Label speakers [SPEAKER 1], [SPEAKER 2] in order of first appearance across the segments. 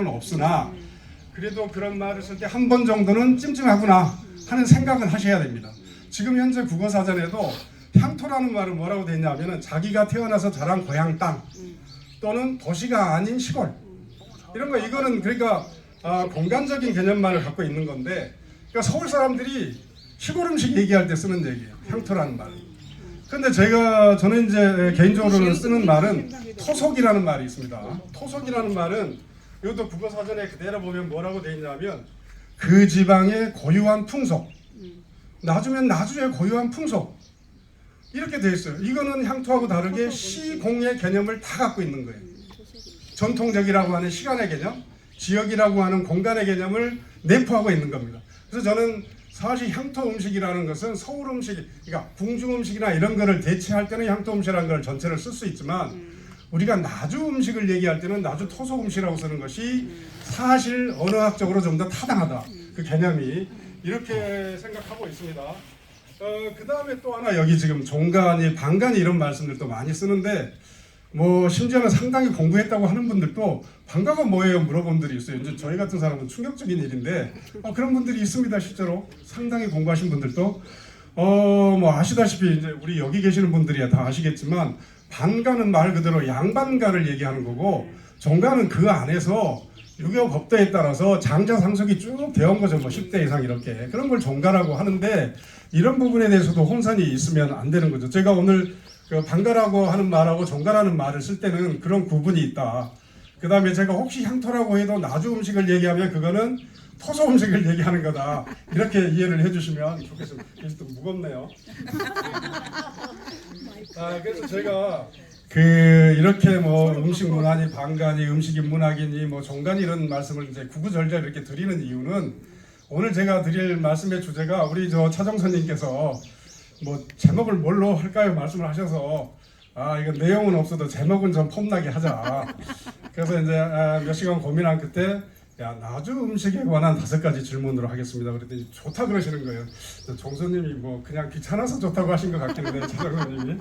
[SPEAKER 1] 없으나 그래도 그런 말을 쓸 때 한 번 정도는 찜찜하구나 하는 생각은 하셔야 됩니다. 지금 현재 국어사전에도 향토라는 말은 뭐라고 되어 있냐면은 자기가 태어나서 자란 고향 땅 또는 도시가 아닌 시골 이런 거 이거는 그러니까 공간적인 개념만을 갖고 있는 건데 그러니까 서울 사람들이 시골 음식 얘기할 때 쓰는 얘기예요. 향토라는 말은. 근데 저는 이제 개인적으로는 쓰는 말은 토속이라는 말이 있습니다. 토속이라는 말은 이것도 국어사전에 그대로 보면 뭐라고 되어 있냐면 그 지방의 고유한 풍속, 나주면 나주의 고유한 풍속 이렇게 되어 있어요. 이거는 향토하고 다르게 시공의 개념을 다 갖고 있는 거예요. 전통적이라고 하는 시간의 개념, 지역이라고 하는 공간의 개념을 내포하고 있는 겁니다. 그래서 저는 사실 향토 음식이라는 것은 서울 음식, 그러니까 궁중 음식이나 이런 거를 대체할 때는 향토 음식이라는 걸 전체를 쓸 수 있지만 우리가 나주 음식을 얘기할 때는 나주 토속 음식이라고 쓰는 것이 사실 언어학적으로 좀 더 타당하다. 그 개념이 이렇게 생각하고 있습니다. 그 다음에 또 하나 여기 지금 종간이 방간이 이런 말씀들도 많이 쓰는데 뭐 심지어는 상당히 공부했다고 하는 분들도 방가가 뭐예요 물어본 분들이 있어요. 이제 저희 같은 사람은 충격적인 일인데 그런 분들이 있습니다. 실제로 상당히 공부하신 분들도 뭐 아시다시피 이제 우리 여기 계시는 분들이야 다 아시겠지만 반가는 말 그대로 양반가를 얘기하는 거고 종가는 그 안에서 유교 법도에 따라서 장자 상속이 쭉 되어 온 거죠. 뭐 10대 이상 이렇게 그런 걸 종가라고 하는데 이런 부분에 대해서도 혼선이 있으면 안 되는 거죠. 제가 오늘 그 반가라고 하는 말하고 종가라는 말을 쓸 때는 그런 구분이 있다. 그 다음에 제가 혹시 향토라고 해도 나주 음식을 얘기하면 그거는 토속 음식을 얘기하는 거다. 이렇게 이해를 해주시면 좋겠습니다. 그래서 또 무겁네요. 그래서 제가 이렇게 뭐 음식 문화니 방간이 음식이 문학이니 뭐 종간이 이런 말씀을 이제 구구절절 이렇게 드리는 이유는 오늘 제가 드릴 말씀의 주제가 우리 저 차정선님께서 뭐 제목을 뭘로 할까요 말씀을 하셔서 이건 내용은 없어도 제목은 좀 폼나게 하자. 그래서 이제 몇 시간 고민한 그때 나주 음식에 관한 5가지 질문으로 하겠습니다. 그랬더니 좋다 그러시는 거예요. 정선님이 뭐 그냥 귀찮아서 좋다고 하신 것 같긴 한데 차정선님이.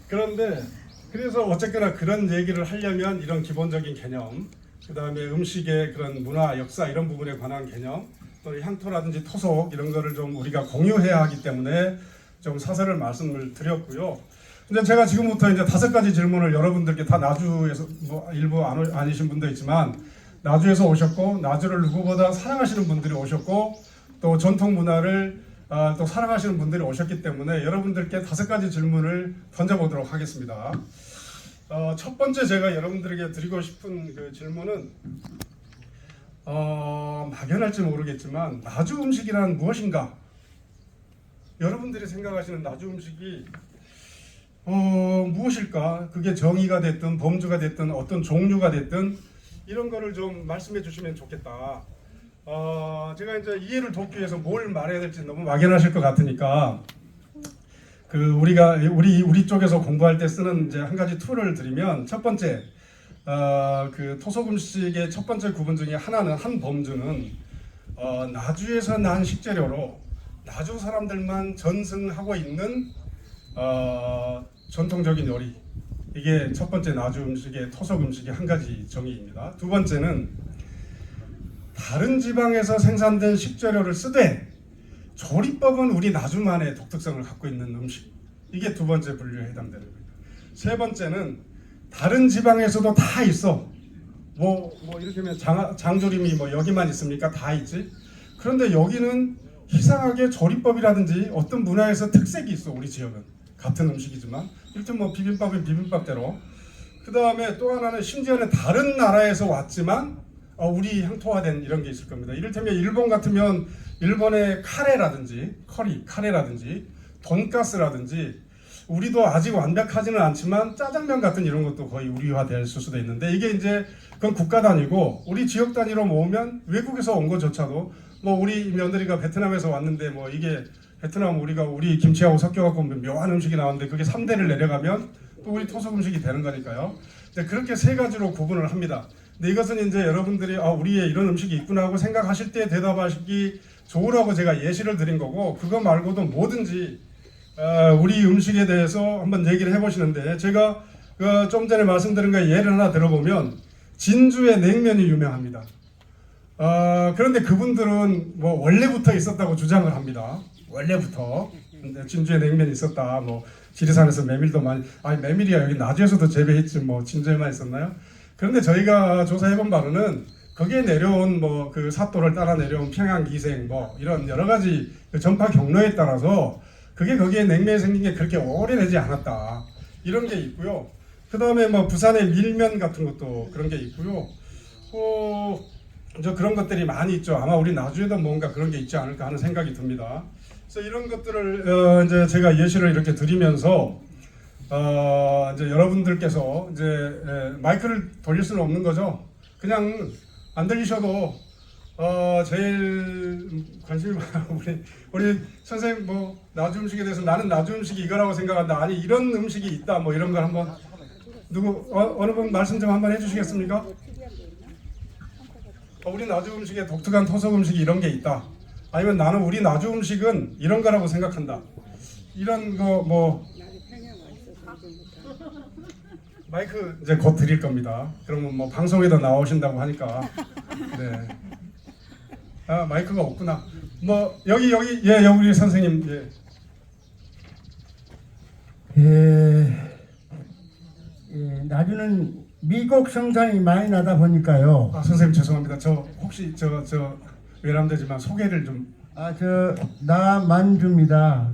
[SPEAKER 1] 그런데 그래서 어쨌거나 그런 얘기를 하려면 이런 기본적인 개념, 그 다음에 음식의 그런 문화, 역사 이런 부분에 관한 개념, 또 향토라든지 토속 이런 거를 좀 우리가 공유해야 하기 때문에 좀 사설을 말씀을 드렸고요. 근데 제가 지금부터 이제 5가지 질문을 여러분들께 다 나주에서 뭐 일부 아니신 분도 있지만 나주에서 오셨고 나주를 누구보다 사랑하시는 분들이 오셨고 또 전통 문화를 또 사랑하시는 분들이 오셨기 때문에 여러분들께 5가지 질문을 던져보도록 하겠습니다. 첫 번째 제가 여러분들에게 드리고 싶은 그 질문은 막연할지 모르겠지만 나주 음식이란 무엇인가? 여러분들이 생각하시는 나주 음식이 무엇일까? 그게 정의가 됐든 범주가 됐든 어떤 종류가 됐든 이런 거를 좀 말씀해 주시면 좋겠다. 제가 이제 이해를 돕기 위해서 뭘 말해야 될지 너무 막연하실 것 같으니까 우리 쪽에서 공부할 때 쓰는 이제 한 가지 툴을 드리면 첫 번째 그 토속 음식의 첫 번째 구분 중에 하나는 한 범주는 나주에서 난 식재료로 나주 사람들만 전승하고 있는 전통적인 요리 이게 첫 번째 나주 음식의 토속 음식의 한 가지 정의입니다. 두 번째는 다른 지방에서 생산된 식재료를 쓰되 조리법은 우리 나주만의 독특성을 갖고 있는 음식 이게 두 번째 분류에 해당되는 겁니다. 세 번째는 다른 지방에서도 다 있어 뭐 이렇게 하면 장조림이 뭐 여기만 있습니까? 다 있지. 그런데 여기는 이상하게 조리법이라든지 어떤 문화에서 특색이 있어. 우리 지역은 같은 음식이지만 일단 뭐 비빔밥은 비빔밥대로 그 다음에 또 하나는 심지어는 다른 나라에서 왔지만 우리 향토화된 이런 게 있을 겁니다. 이를테면 일본 같으면 일본의 카레라든지 돈가스라든지 우리도 아직 완벽하지는 않지만 짜장면 같은 이런 것도 거의 우리화될 수도 있는데 이게 이제 그건 국가 단위고 우리 지역 단위로 모으면 외국에서 온 것조차도 뭐 우리 며느리가 베트남에서 왔는데 뭐 이게 베트남 우리 김치하고 섞여갖고 묘한 음식이 나왔는데 그게 3대를 내려가면 또 우리 토속 음식이 되는 거니까요. 그렇게 3가지로 구분을 합니다. 근데 이것은 이제 여러분들이 우리의 이런 음식이 있구나 하고 생각하실 때 대답하시기 좋으라고 제가 예시를 드린 거고 그거 말고도 뭐든지 우리 음식에 대해서 한번 얘기를 해보시는데 제가 좀 전에 말씀드린 거 예를 하나 들어보면 진주의 냉면이 유명합니다. 그런데 그분들은 뭐 원래부터 있었다고 주장을 합니다. 원래부터. 근데 진주의 냉면이 있었다. 뭐 지리산에서 메밀도 많이, 아니 메밀이야 여기 나주에서도 재배했지 뭐 진주에만 있었나요? 그런데 저희가 조사해본 바로는 거기에 내려온 뭐 그 사또를 따라 내려온 평양 기생 뭐 이런 여러 가지 그 전파 경로에 따라서 그게 거기에 냉면이 생긴 게 그렇게 오래되지 않았다. 이런 게 있고요. 그 다음에 뭐 부산의 밀면 같은 것도 그런 게 있고요. 저 그런 것들이 많이 있죠. 아마 우리 나주에도 뭔가 그런 게 있지 않을까 하는 생각이 듭니다. 그래서 이런 것들을 이제 제가 예시를 이렇게 드리면서 이제 여러분들께서 이제 마이크를 돌릴 수는 없는 거죠. 그냥 안 들리셔도 제일 관심이 많아 우리 선생님 뭐 나주 음식에 대해서 나는 나주 음식이 이거라고 생각한다. 아니 이런 음식이 있다. 뭐 이런 걸 한번 누구 어느 분 말씀 좀 한번 해주시겠습니까? 우리 나주 음식에 독특한 토속 음식이 이런 게 있다. 아니면 나는 우리 나주 음식은 이런 거라고 생각한다. 이런 거 뭐 마이크 이제 곧 드릴 겁니다. 그러면 뭐 방송에도 나오신다고 하니까 네. 아 마이크가 없구나. 뭐 여기 예 여기 우리 선생님 예.
[SPEAKER 2] 나주는 미국 생산이 많이 나다 보니까요.
[SPEAKER 1] 아 선생님 죄송합니다. 저 혹시 저 외람되지만 소개를 좀.
[SPEAKER 2] 나 만주입니다.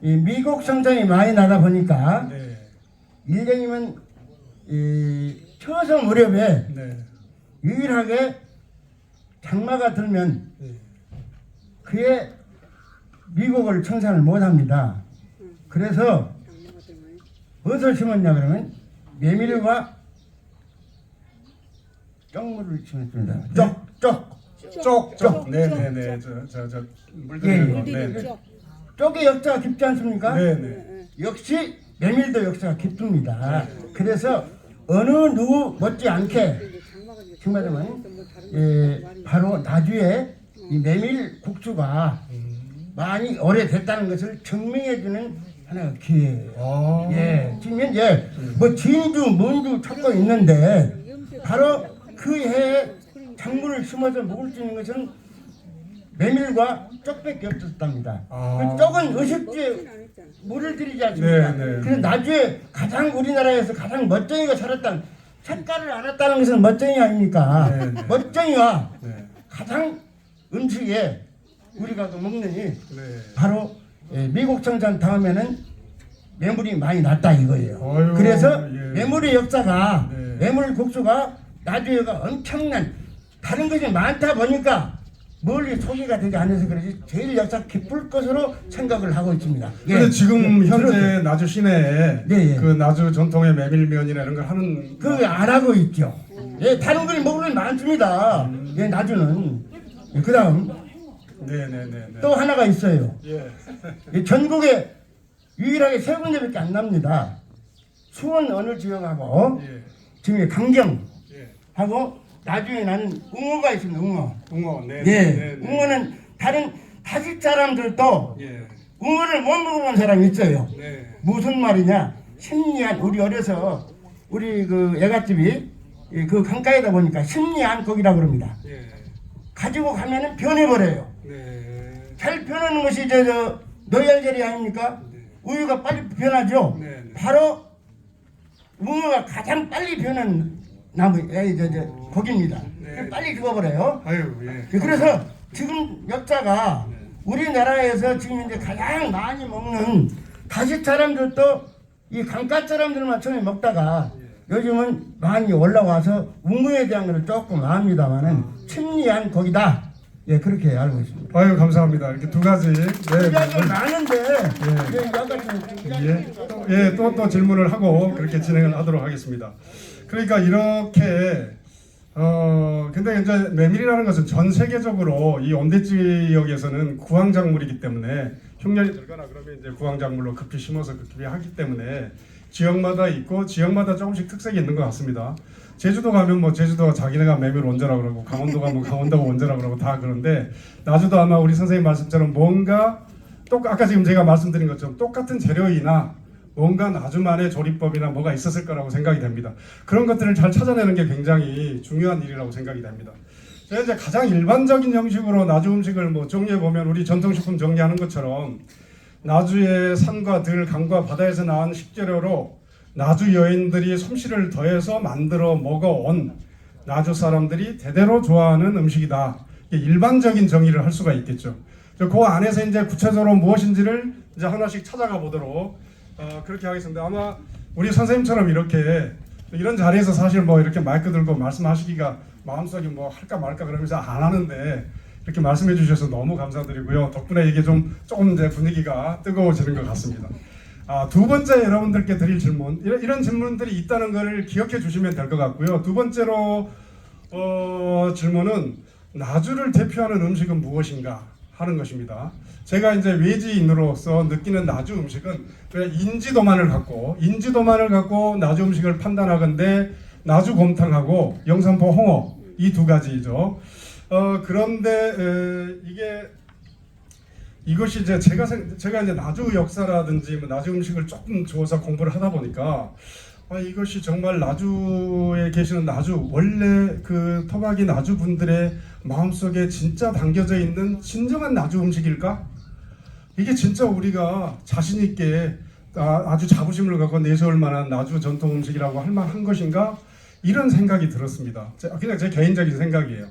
[SPEAKER 2] 이 미국 생산이 많이 나다 보니까
[SPEAKER 1] 네.
[SPEAKER 2] 1년이면 추석 무렵에
[SPEAKER 1] 네.
[SPEAKER 2] 유일하게 장마가 들면
[SPEAKER 1] 네.
[SPEAKER 2] 그에 미국을 생산을 못합니다. 그래서 무엇을 심었냐 그러면 메밀과 쪽물을 심었습니다.
[SPEAKER 1] 쪽. 네네네. 저 물들이는 거. 네.
[SPEAKER 2] 쪽의 역사가 깊지 않습니까?
[SPEAKER 1] 네네.
[SPEAKER 2] 역시 메밀도 역사가 깊습니다. 그래서 어느 누구 못지않게 정말하면 바로 나주에 이 메밀 국수가 많이 오래됐다는 것을 증명해주는 하나의 기회예요. 예, 지금 현재 뭐 진주, 뭔주 찾고 있는데 바로 그 해에 작물을 심어서 먹을 수 있는 것은 메밀과 쪽밖에 없었답니다. 그 쪽은 의식주에 물을 들이지 않습니까?
[SPEAKER 1] 네.
[SPEAKER 2] 그래서 나주에 가장 우리나라에서 가장 멋쟁이가 살았다는 색깔을 알았다는 것은 멋쟁이 아닙니까?
[SPEAKER 1] 네.
[SPEAKER 2] 멋쟁이와
[SPEAKER 1] 네.
[SPEAKER 2] 가장 음식에 우리가 먹느니
[SPEAKER 1] 네.
[SPEAKER 2] 바로 미국 생산 다음에는 메밀이 많이 났다 이거예요.
[SPEAKER 1] 어휴,
[SPEAKER 2] 그래서
[SPEAKER 1] 예.
[SPEAKER 2] 메밀의 역사가
[SPEAKER 1] 네.
[SPEAKER 2] 메밀 국수가 나주에가 엄청난 다른 것이 많다 보니까 멀리 소개가 되지 않아서 그러지 제일 역사 깊을 것으로 생각을 하고 있습니다.
[SPEAKER 1] 근데 지금 현재
[SPEAKER 2] 그렇죠.
[SPEAKER 1] 나주 시내에
[SPEAKER 2] 예.
[SPEAKER 1] 그 나주 전통의 메밀면이나 이런 걸 하는
[SPEAKER 2] 그거 안 하고 있죠. 예, 다른 걸 먹을 건 많습니다. 예, 나주는 그다음
[SPEAKER 1] 네네네.
[SPEAKER 2] 또 하나가 있어요.
[SPEAKER 1] 예.
[SPEAKER 2] 이 전국에 유일하게 세 군데밖에 안 납니다. 수원 어느 지역하고
[SPEAKER 1] 예.
[SPEAKER 2] 지금 강경하고
[SPEAKER 1] 예.
[SPEAKER 2] 나중에 나는 웅어가 있습니다. 웅어.
[SPEAKER 1] 웅어. 네.
[SPEAKER 2] 예.
[SPEAKER 1] 네.
[SPEAKER 2] 웅어는 다른 다섯 사람들도
[SPEAKER 1] 예.
[SPEAKER 2] 웅어를 못 먹어본 사람이 있어요.
[SPEAKER 1] 네.
[SPEAKER 2] 무슨 말이냐? 심리한 우리 어려서 우리 그 애갓집이 그 강가에다 보니까 심리한 고기라고 그럽니다.
[SPEAKER 1] 예.
[SPEAKER 2] 가지고 가면은 변해버려요.
[SPEAKER 1] 네.
[SPEAKER 2] 잘 변하는 것이 저 노열젤이 아닙니까?
[SPEAKER 1] 네.
[SPEAKER 2] 우유가 빨리 변하죠.
[SPEAKER 1] 네.
[SPEAKER 2] 바로 웅어가 가장 빨리 변한 나무 고기입니다.
[SPEAKER 1] 네.
[SPEAKER 2] 빨리 죽어버려요.
[SPEAKER 1] 아유 예.
[SPEAKER 2] 그래서 지금 역사가 우리나라에서 지금 현재 가장 많이 먹는 다시 사람들도 이 강가 사람들만 처음에 먹다가 요즘은 많이 올라와서 웅어에 대한 것을 조금 압니다만은 심리한 고기다. 예, 그렇게 알고 있습니다.
[SPEAKER 1] 아유 감사합니다. 이렇게 두 가지. 네.
[SPEAKER 2] 이야기가 많은데
[SPEAKER 1] 또 질문을 하고 그렇게 진행을 하도록 하겠습니다. 그러니까 이렇게 근데 이제 메밀이라는 것은 전 세계적으로 이 온대 지역에서는 구황작물이기 때문에 흉년이 들거나 그러면 이제 구황작물로 급히 심어서 급히 하기 때문에 지역마다 있고 지역마다 조금씩 특색이 있는 것 같습니다. 제주도 가면 뭐 제주도가 자기네가 메밀 원조라고 그러고 강원도 가면 강원도가 원조라고 그러고 다 그런데 나주도 아마 우리 선생님 말씀처럼 뭔가 아까 지금 제가 말씀드린 것처럼 똑같은 재료이나 뭔가 나주만의 조리법이나 뭐가 있었을 거라고 생각이 됩니다. 그런 것들을 잘 찾아내는 게 굉장히 중요한 일이라고 생각이 됩니다. 제가 이제 가장 일반적인 형식으로 나주 음식을 뭐 정리해 보면 우리 전통식품 정리하는 것처럼 나주의 산과 들, 강과 바다에서 나온 식재료로 나주 여인들이 솜씨를 더해서 만들어 먹어온 나주 사람들이 대대로 좋아하는 음식이다. 일반적인 정의를 할 수가 있겠죠. 그 안에서 이제 구체적으로 무엇인지를 이제 하나씩 찾아가 보도록 그렇게 하겠습니다. 아마 우리 선생님처럼 이렇게 이런 자리에서 사실 뭐 이렇게 마이크 들고 말씀하시기가 마음속에 뭐 할까 말까 그러면서 안 하는데 이렇게 말씀해 주셔서 너무 감사드리고요. 덕분에 이게 조금 이제 분위기가 뜨거워지는 것 같습니다. 두 번째 여러분들께 드릴 질문, 이런 질문들이 있다는 것을 기억해 주시면 될 것 같고요. 두 번째로 질문은 나주를 대표하는 음식은 무엇인가 하는 것입니다. 제가 이제 외지인으로서 느끼는 나주 음식은 인지도만을 갖고 나주 음식을 판단하건대 나주 곰탕하고 영산포 홍어 이 두 가지죠. 그런데 이것이 이제 제가 이제 나주 역사라든지 뭐 나주 음식을 조금 좋아서 공부를 하다 보니까 이것이 정말 나주에 계시는 원래 그 토박이 나주 분들의 마음속에 진짜 담겨져 있는 진정한 나주 음식일까? 이게 진짜 우리가 자신 있게 아주 자부심을 갖고 내세울 만한 나주 전통 음식이라고 할 만한 것인가? 이런 생각이 들었습니다. 그냥 제 개인적인 생각이에요.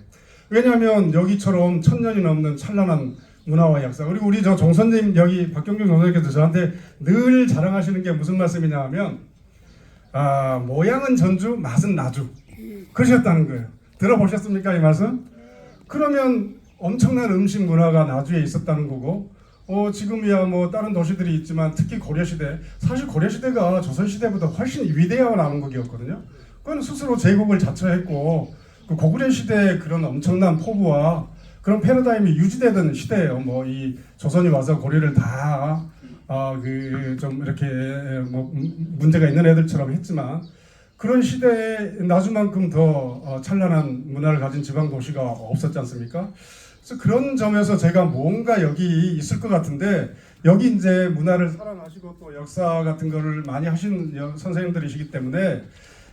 [SPEAKER 1] 왜냐하면 여기처럼 1000년이 넘는 찬란한 문화와 역사, 그리고 우리 저 정선님, 여기 박경준 선생님께서 저한테 늘 자랑하시는 게 무슨 말씀이냐 하면 모양은 전주, 맛은 나주 그러셨다는 거예요. 들어보셨습니까 이 말씀? 그러면 엄청난 음식 문화가 나주에 있었다는 거고 지금이야 뭐 다른 도시들이 있지만 특히 고려시대, 사실 고려시대가 조선시대보다 훨씬 위대한 왕국이었거든요. 그건 스스로 제국을 자처했고 그 고구려 시대의 그런 엄청난 포부와 그런 패러다임이 유지되던 시대예요. 뭐 이 조선이 와서 고려를 다 좀 이렇게 뭐 문제가 있는 애들처럼 했지만 그런 시대에 나주만큼 더 찬란한 문화를 가진 지방 도시가 없었지 않습니까? 그래서 그런 점에서 제가 뭔가 여기 있을 것 같은데, 여기 이제 문화를 사랑하시고 또 역사 같은 거를 많이 하신 선생님들이시기 때문에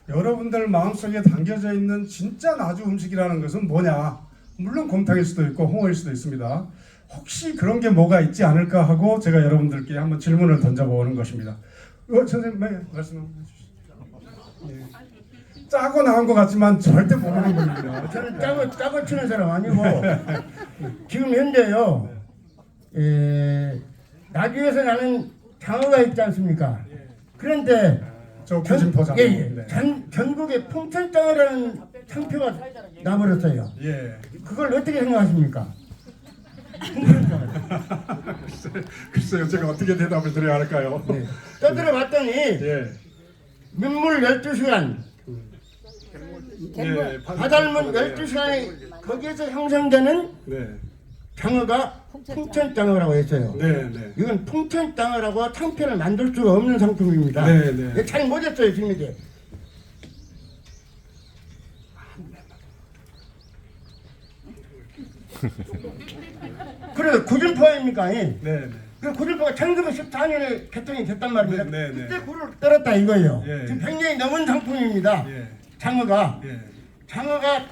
[SPEAKER 1] 여러분들 마음속에 담겨져 있는 진짜 나주 음식이라는 것은 뭐냐? 물론 곰탕일 수도 있고 홍어일 수도 있습니다. 혹시 그런 게 뭐가 있지 않을까 하고 제가 여러분들께 한번 질문을 던져보는 것입니다. 선생님 말씀해 주시죠. 예. 짜고 나온 것 같지만 절대 모르는 겁니다.
[SPEAKER 2] 저는 짜고 치는 사람 아니고 지금 현재요 나주에서 나는 장어가 있지 않습니까? 그런데
[SPEAKER 1] 저 구진포장.
[SPEAKER 2] 네. 전국에 풍천장어라는 상표가 나버렸어요.
[SPEAKER 1] 예.
[SPEAKER 2] 그걸 어떻게 생각하십니까?
[SPEAKER 1] 글쎄요, 제가 어떻게 대답을 드려야 할까요?
[SPEAKER 2] 네. 떠들어봤더니
[SPEAKER 1] 예.
[SPEAKER 2] 민물 12시간
[SPEAKER 1] 예.
[SPEAKER 2] 바닷물 12시간에 거기에서 형성되는
[SPEAKER 1] 네.
[SPEAKER 2] 장어가 풍천장어라고 했어요.
[SPEAKER 1] 네, 네.
[SPEAKER 2] 이건 풍천장어라고 상표를 만들 수가 없는 상품입니다.
[SPEAKER 1] 네, 네.
[SPEAKER 2] 잘 못했어요 지금 이제. 그래서 구준포입니까?
[SPEAKER 1] 네, 네.
[SPEAKER 2] 그 구준포가 1914년에 개통이 됐단 말입니다.
[SPEAKER 1] 네, 네.
[SPEAKER 2] 그때 구를 떨었다 이거예요.
[SPEAKER 1] 예.
[SPEAKER 2] 지금 100년이 넘은 상품입니다.
[SPEAKER 1] 예.
[SPEAKER 2] 장어가.
[SPEAKER 1] 예.
[SPEAKER 2] 장어가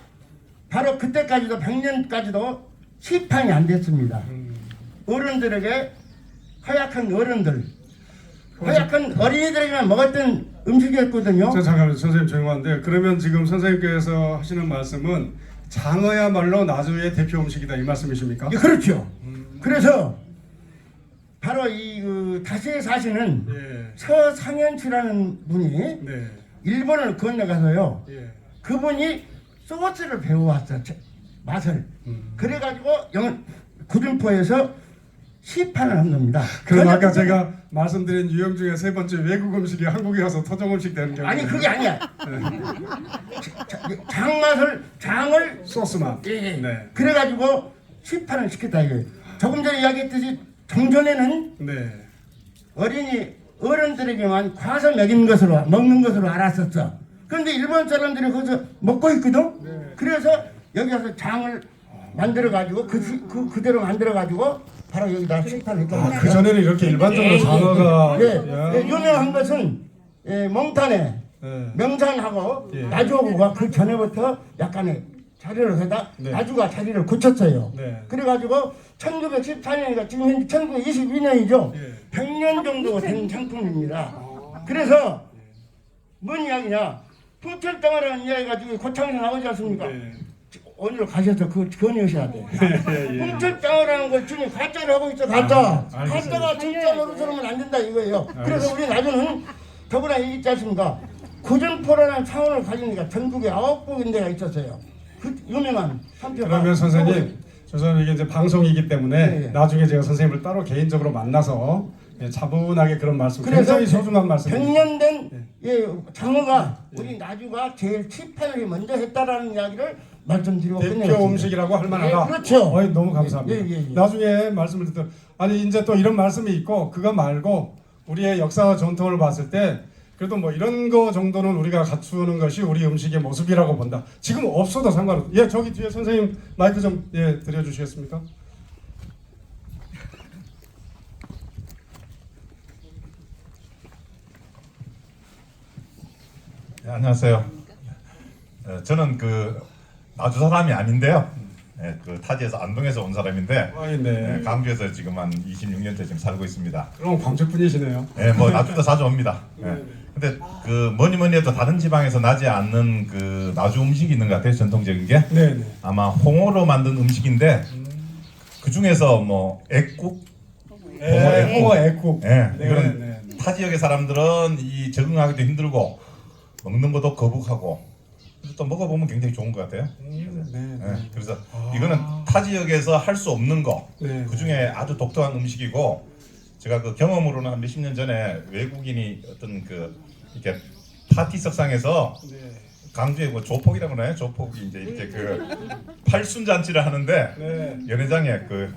[SPEAKER 2] 바로 그때까지도 100년까지도 시판이 안 됐습니다. 어른들에게 허약한 어른들, 허약한 어린이들에게만 먹었던 음식이었거든요.
[SPEAKER 1] 잠깐만요, 선생님 죄송한데, 그러면 지금 선생님께서 하시는 말씀은 장어야말로 나주의 대표 음식이다 이 말씀이십니까?
[SPEAKER 2] 예, 그렇죠. 그래서 바로 이 다시에 사시는
[SPEAKER 1] 예.
[SPEAKER 2] 서상현씨라는 분이
[SPEAKER 1] 네.
[SPEAKER 2] 일본을 건너가서요.
[SPEAKER 1] 예.
[SPEAKER 2] 그분이 소스를 배워왔어, 맛을. 그래가지고 구준포에서 시판을 한 겁니다.
[SPEAKER 1] 그럼 아까 제가 말씀드린 유형 중에 세 번째 외국 음식이 한국에 와서 토종 음식 되는 경우.
[SPEAKER 2] 아니 그게 아니야. 장을
[SPEAKER 1] 소스만.
[SPEAKER 2] 예.
[SPEAKER 1] 네.
[SPEAKER 2] 그래가지고 시판을 시켰다 이거예요. 조금 전에 이야기했듯이 정전에는
[SPEAKER 1] 네.
[SPEAKER 2] 어른들에게만 과서 먹는 것으로 알았었어. 그런데 일본 사람들이 거기서 먹고 있거든.
[SPEAKER 1] 네.
[SPEAKER 2] 그래서 여기 와서 장을 만들어 가지고 그대로 만들어 가지고 바로 여기다 식판을
[SPEAKER 1] 아, 그 전에는 이렇게 일반적으로 장어가 야.
[SPEAKER 2] 유명한 것은 몽탄에
[SPEAKER 1] 네.
[SPEAKER 2] 명산하고
[SPEAKER 1] 예.
[SPEAKER 2] 나주하고가 그 전에부터 약간의 자리를 해다
[SPEAKER 1] 네.
[SPEAKER 2] 나주가 자리를 굳혔어요.
[SPEAKER 1] 네.
[SPEAKER 2] 그래가지고 1914년이니까 지금 현재 1922년이죠.
[SPEAKER 1] 예.
[SPEAKER 2] 100년 정도 된 상품입니다. 그래서 뭔 이야기냐? 풍철덩어리라는 이야기가 지금 고창에서 나오지 않습니까?
[SPEAKER 1] 네.
[SPEAKER 2] 오늘 가셔서 그거 건의하셔야 돼.
[SPEAKER 1] 예.
[SPEAKER 2] 풍철덩어리라는 걸 주님 가짜를 하고 있어, 가짜.
[SPEAKER 1] 알겠습니다.
[SPEAKER 2] 가짜가 진짜 노릇하면 안 된다 이거예요. 그래서 우리 나주는 더구나 얘기했지 않습니까? 구전포라는 차원을 가지니까 전국에 9군데가 있었어요. 그 유명한 상표가.
[SPEAKER 1] 그러면 선생님, 저는 이게 이제 방송이기 때문에
[SPEAKER 2] 예.
[SPEAKER 1] 나중에 제가 선생님을 따로 개인적으로 만나서 차분하게 그런 말씀,
[SPEAKER 2] 그래서
[SPEAKER 1] 굉장히 소중한 말씀.
[SPEAKER 2] 100년 된 장어가 우리 나주가 제일 치판을 먼저 했다라는 이야기를 말씀드리고
[SPEAKER 1] 대표
[SPEAKER 2] 끝내겠습니다.
[SPEAKER 1] 음식이라고 할 만하다.
[SPEAKER 2] 예, 그렇죠.
[SPEAKER 1] 어이, 너무 감사합니다.
[SPEAKER 2] 예.
[SPEAKER 1] 나중에 말씀을 듣도 아니 이제 또 이런 말씀이 있고 그거 말고 우리의 역사와 전통을 봤을 때 그래도 뭐 이런 거 정도는 우리가 갖추는 것이 우리 음식의 모습이라고 본다. 지금 없어도 상관없어. 예, 저기 뒤에 선생님 마이크 좀 드려주시겠습니까?
[SPEAKER 3] 네, 안녕하세요. 저는 그 나주 사람이 아닌데요. 그 타지에서 안동에서 온 사람인데
[SPEAKER 1] 네.
[SPEAKER 3] 강주에서 지금 한 26년째 지금 살고 있습니다.
[SPEAKER 1] 그럼 광주 분이시네요.
[SPEAKER 3] 뭐 나주도 자주 옵니다. 근데 그 뭐니 해도 다른 지방에서 나지 않는 그 나주 음식이 있는 것 같아요. 전통적인 게
[SPEAKER 1] 네.
[SPEAKER 3] 아마 홍어로 만든 음식인데 그 중에서 뭐 액국,
[SPEAKER 1] 홍어 애국.
[SPEAKER 3] 이거는
[SPEAKER 1] 네.
[SPEAKER 3] 타 지역의 사람들은 이 적응하기도 힘들고 먹는 것도 거북하고 또 먹어보면 굉장히 좋은 것 같아요. 그래서 이거는 타 지역에서 할 수 없는 거,
[SPEAKER 1] 네.
[SPEAKER 3] 그 중에 아주 독특한 음식이고 제가 그 경험으로는 한 몇십 년 전에 외국인이 어떤 그 이렇게 파티석상에서 강주에 뭐 조폭이라고 하나요? 조폭이 이제 이렇게 그 팔순 잔치를 하는데 연회장에 그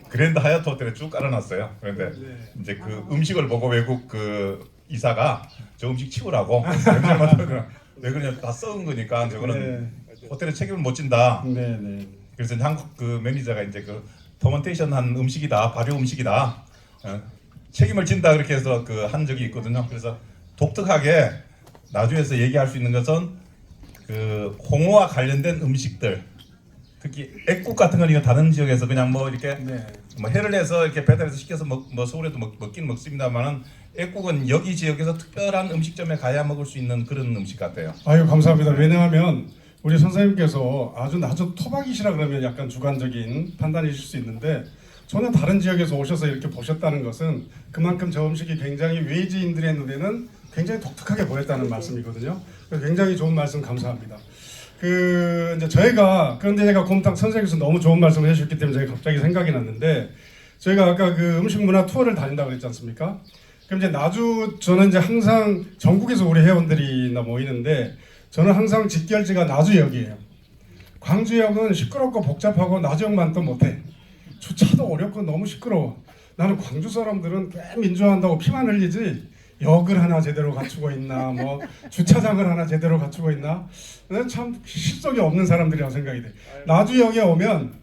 [SPEAKER 3] 그랜드 하얏트 호텔에 쭉 깔아놨어요. 그런데 이제 그 음식을 보고 외국 그 이사가 저 음식 치우라고 왜 그러냐 다 썩은 거니까 저거는 호텔에 책임을 못 진다. 그래서 한국 그 매니저가 이제 그 퍼먼테이션한 음식이다, 발효 음식이다, 책임을 진다 그렇게 해서 그 한 적이 있거든요. 그래서 독특하게 나주에서 얘기할 수 있는 것은 그 홍어와 관련된 음식들, 특히 액국 같은 건 이거 다른 지역에서 그냥 뭐 이렇게 뭐 해를 해서 이렇게 배달해서 시켜서 뭐 서울에도 먹긴 먹습니다만은 액국은 여기 지역에서 특별한 음식점에 가야 먹을 수 있는 그런 음식 같아요.
[SPEAKER 1] 아유 감사합니다. 왜냐하면 우리 선생님께서 아주 토박이시라 그러면 약간 주관적인 판단이실 수 있는데 저는 다른 지역에서 오셔서 이렇게 보셨다는 것은 그만큼 저 음식이 굉장히 외지인들의 눈에는 굉장히 독특하게 보였다는 말씀이거든요. 그래서 굉장히 좋은 말씀 감사합니다. 그 이제 저희가 그런데 제가 곰탕 선생님께서 너무 좋은 말씀을 해주셨기 때문에 제가 갑자기 생각이 났는데 저희가 아까 그 음식 문화 투어를 다닌다고 그랬지 않습니까? 그럼 이제 나주 저는 이제 항상 전국에서 우리 회원들이나 모이는데 저는 항상 직결지가 나주역이에요. 광주역은 시끄럽고 복잡하고 나주역만 또 못해. 주차도 어렵고 너무 시끄러워. 나는 광주 사람들은 꽤 민주화한다고 피만 흘리지 역을 하나 제대로 갖추고 있나 뭐 주차장을 하나 제대로 갖추고 있나 참 실속이 없는 사람들이라고 생각이 돼. 나주역에 오면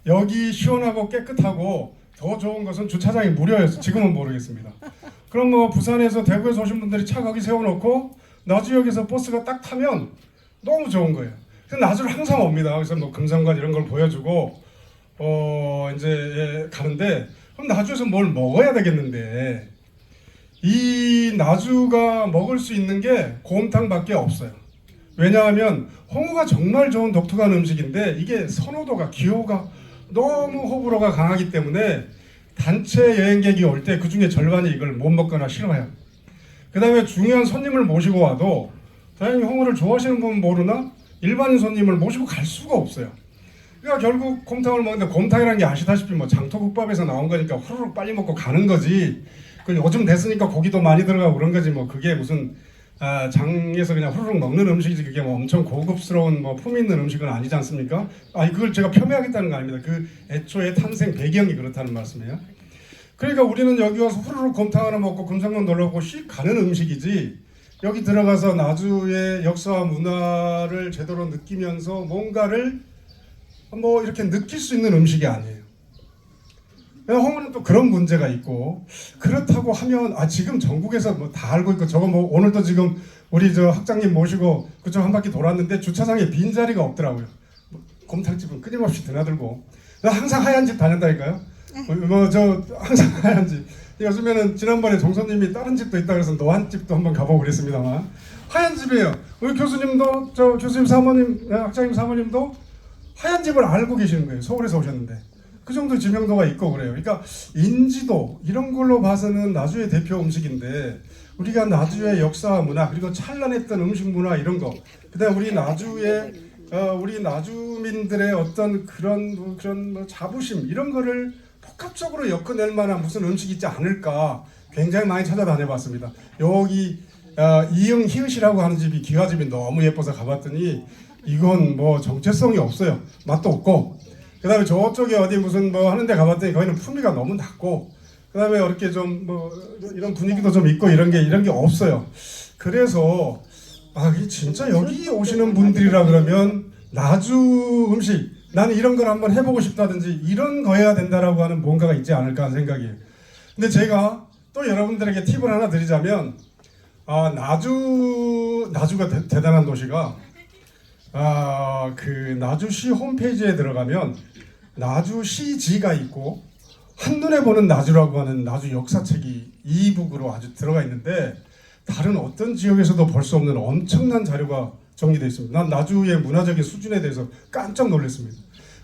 [SPEAKER 1] 여기 시원하고 깨끗하고 더 좋은 것은 주차장이 무료였어. 지금은 모르겠습니다. 그럼 뭐 부산에서 대구에서 오신 분들이 차 거기 세워놓고 나주역에서 버스가 딱 타면 너무 좋은 거예요. 그래서 나주를 항상 옵니다. 그래서 뭐 금상관 이런 걸 보여주고 이제 가는데 그럼 나주에서 뭘 먹어야 되겠는데 이 나주가 먹을 수 있는 게 곰탕밖에 없어요. 왜냐하면 홍어가 정말 좋은 독특한 음식인데 이게 선호도가 기호가 너무 호불호가 강하기 때문에 단체 여행객이 올 때 그 중에 절반이 이걸 못 먹거나 싫어해요. 그 다음에 중요한 손님을 모시고 와도 다행히 홍어를 좋아하시는 분은 모르나 일반인 손님을 모시고 갈 수가 없어요. 그러니까 결국 곰탕을 먹는데 곰탕이라는 게 아시다시피 뭐 장터국밥에서 나온 거니까 후루룩 빨리 먹고 가는 거지. 그 요즘 됐으니까 고기도 많이 들어가고 그런 거지 뭐 그게 무슨 장에서 그냥 후루룩 먹는 음식이지 그게 뭐 엄청 고급스러운 뭐 품 있는 음식은 아니지 않습니까? 아니 그걸 제가 폄훼하겠다는 거 아닙니다. 그 애초에 탄생 배경이 그렇다는 말씀이에요. 그러니까 우리는 여기 와서 후루룩 곰탕 하나 먹고 금상관 놀러 오고 씩 가는 음식이지 여기 들어가서 나주의 역사와 문화를 제대로 느끼면서 뭔가를 뭐 이렇게 느낄 수 있는 음식이 아니에요. 홍어는 또 그런 문제가 있고, 그렇다고 하면 지금 전국에서 뭐 다 알고 있고, 저거 뭐 오늘도 지금 우리 저 학장님 모시고 그쪽 한 바퀴 돌았는데 주차장에 빈 자리가 없더라고요. 곰탕집은 끊임없이 드나들고, 나 항상 하얀 집 다닌다니까요. 뭐 저 항상 하얀 집. 요즘에는 지난번에 종선님이 다른 집도 있다 그래서 노한 집도 한번 가보고 그랬습니다만, 하얀 집이에요. 우리 교수님도, 저 교수님 사모님, 학장님 사모님도 하얀 집을 알고 계시는 거예요. 서울에서 오셨는데. 그 정도 지명도가 있고 그래요. 그러니까 인지도 이런 걸로 봐서는 나주의 대표 음식인데, 우리가 나주의 역사와 문화, 그리고 찬란했던 음식 문화 이런 거, 그다음 우리 나주의 우리 나주민들의 어떤 그런 뭐 자부심 이런 거를 복합적으로 엮어낼 만한 무슨 음식이 있지 않을까 굉장히 많이 찾아다녀봤습니다. 여기 이응 히읗이라고 하는 집이 기와집이 너무 예뻐서 가봤더니 이건 뭐 정체성이 없어요. 맛도 없고, 그 다음에 저쪽에 어디 무슨 뭐 하는 데 가봤더니 거기는 품위가 너무 낮고, 그 다음에 이렇게 좀 뭐 이런 분위기도 좀 있고 이런 게 없어요. 그래서 이게 진짜 여기 오시는 분들이라 그러면 나주 음식, 나는 이런 걸 한번 해보고 싶다든지 이런 거여야 된다라고 하는 뭔가가 있지 않을까 하는 생각이에요. 근데 제가 또 여러분들에게 팁을 하나 드리자면, 나주가 대단한 도시가, 그 나주시 홈페이지에 들어가면 나주시지가 있고 한눈에 보는 나주라고 하는 나주 역사책이 이북으로 아주 들어가 있는데, 다른 어떤 지역에서도 볼 수 없는 엄청난 자료가 정리되어 있습니다. 난 나주의 문화적인 수준에 대해서 깜짝 놀랐습니다.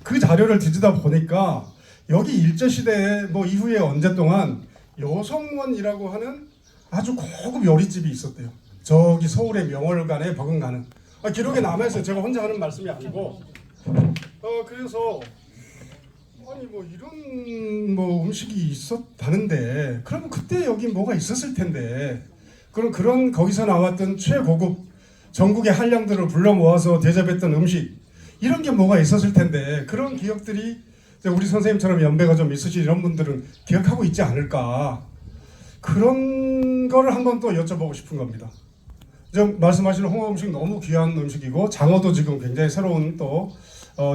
[SPEAKER 1] 그 자료를 뒤지다 보니까 여기 일제시대에 뭐 이후에 언제 동안 여성원이라고 하는 아주 고급 요리집이 있었대요. 저기 서울의 명월관에 버금가는, 기록에 남아있어요. 제가 혼자 하는 말씀이 아니고. 그래서 뭐 이런 뭐 음식이 있었다는데, 그러면 그때 여기 뭐가 있었을 텐데, 그런 거기서 나왔던 최고급 전국의 한량들을 불러 모아서 대접했던 음식, 이런 게 뭐가 있었을 텐데, 그런 기억들이 우리 선생님처럼 연배가 좀 있으신 이런 분들은 기억하고 있지 않을까, 그런 거를 한번 또 여쭤보고 싶은 겁니다. 지금 말씀하시는 홍어 음식 너무 귀한 음식이고, 장어도 지금 굉장히 새로운 또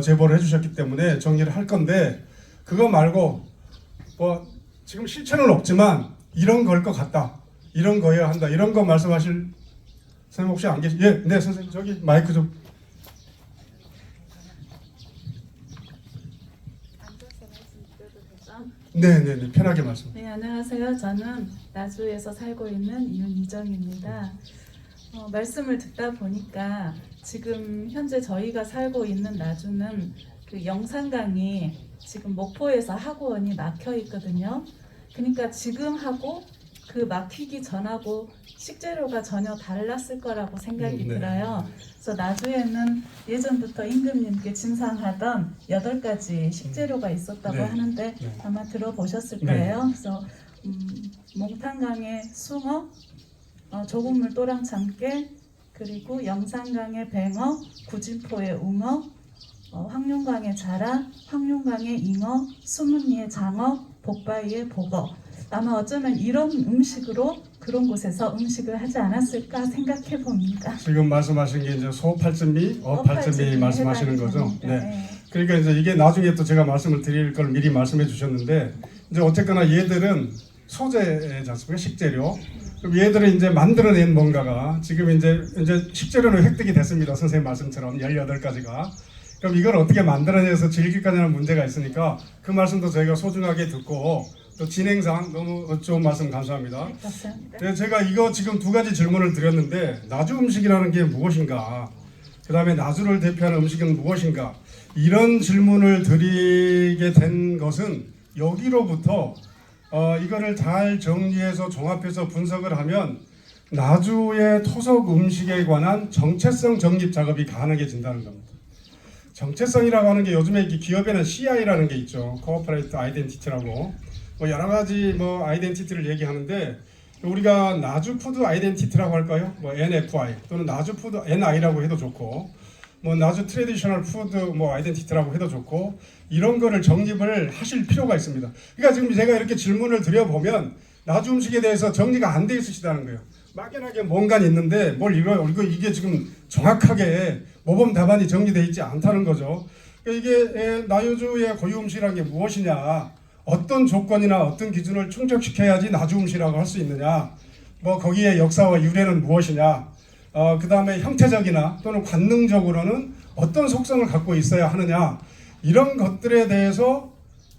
[SPEAKER 1] 제보를 해주셨기 때문에 정리를 할 건데, 그거 말고 뭐 지금 실체는 없지만 이런 걸 것 같다, 이런 거여야 한다, 이런 거 말씀하실 선생님 혹시 안 계시? 네 선생님, 저기 마이크 좀. 네네네, 편하게 말씀.
[SPEAKER 4] 네, 안녕하세요. 저는 나주에서 살고 있는 윤희정입니다. 말씀을 듣다 보니까 지금 현재 저희가 살고 있는 나주는 그 영산강이 지금 목포에서 하구원이 막혀 있거든요. 그러니까 지금하고 그 막히기 전하고 식재료가 전혀 달랐을 거라고 생각이 들어요. 그래서 나주에는 예전부터 임금님께 진상하던 8가지 식재료가 있었다고 하는데 아마 들어보셨을 거예요. 그래서 몽탄강의 숭어, 조국물 또랑참깨, 그리고 영산강의 뱅어, 구진포의 웅어, 황룡강의 자라, 황룡강의 잉어, 수문리의 장어, 복바위의 복어. 아마 어쩌면 이런 음식으로 그런 곳에서 음식을 하지 않았을까 생각해 봅니다.
[SPEAKER 1] 지금 말씀하신 게 이제 소팔전미, 어팔전미 말씀하시는 거죠.
[SPEAKER 4] 네.
[SPEAKER 1] 그러니까 이제 이게 나중에 또 제가 말씀을 드릴 걸 미리 말씀해 주셨는데, 이제 어쨌거나 얘들은 소재지 않습니까? 식재료. 그럼 얘들은 이제 만들어낸 뭔가가 지금 이제 식재료는 획득이 됐습니다. 선생님 말씀처럼 18가지가. 그럼 이걸 어떻게 만들어내서 즐길 거냐는 문제가 있으니까 그 말씀도 저희가 소중하게 듣고, 또 진행상 너무 좋은 말씀 감사합니다.
[SPEAKER 4] 네, 감사합니다.
[SPEAKER 1] 네, 제가 이거 지금 2가지 질문을 드렸는데, 나주 음식이라는 게 무엇인가, 그 다음에 나주를 대표하는 음식은 무엇인가, 이런 질문을 드리게 된 것은 여기로부터 이거를 잘 정리해서 종합해서 분석을 하면 나주의 토속 음식에 관한 정체성 정립 작업이 가능해진다는 겁니다. 정체성이라고 하는 게 요즘에 기업에는 CI라는 게 있죠. Corporate Identity라고. 뭐 여러 가지 뭐 아이덴티티를 얘기하는데, 우리가 나주 푸드 아이덴티티라고 할까요? 뭐 NFI 또는 나주 푸드 NI라고 해도 좋고, 뭐 나주 트레디셔널 푸드 뭐 아이덴티티라고 해도 좋고, 이런 거를 정립을 하실 필요가 있습니다. 그러니까 지금 제가 이렇게 질문을 드려보면 나주 음식에 대해서 정리가 안 돼 있으시다는 거예요. 막연하게 뭔가 있는데 이게 지금 정확하게 모범 답안이 정리되어 있지 않다는 거죠. 이게 나주의 고유 음식이라는 게 무엇이냐, 어떤 조건이나 어떤 기준을 충족시켜야지 나주 음식이라고 할 수 있느냐, 뭐 거기에 역사와 유래는 무엇이냐, 그 다음에 형태적이나 또는 관능적으로는 어떤 속성을 갖고 있어야 하느냐, 이런 것들에 대해서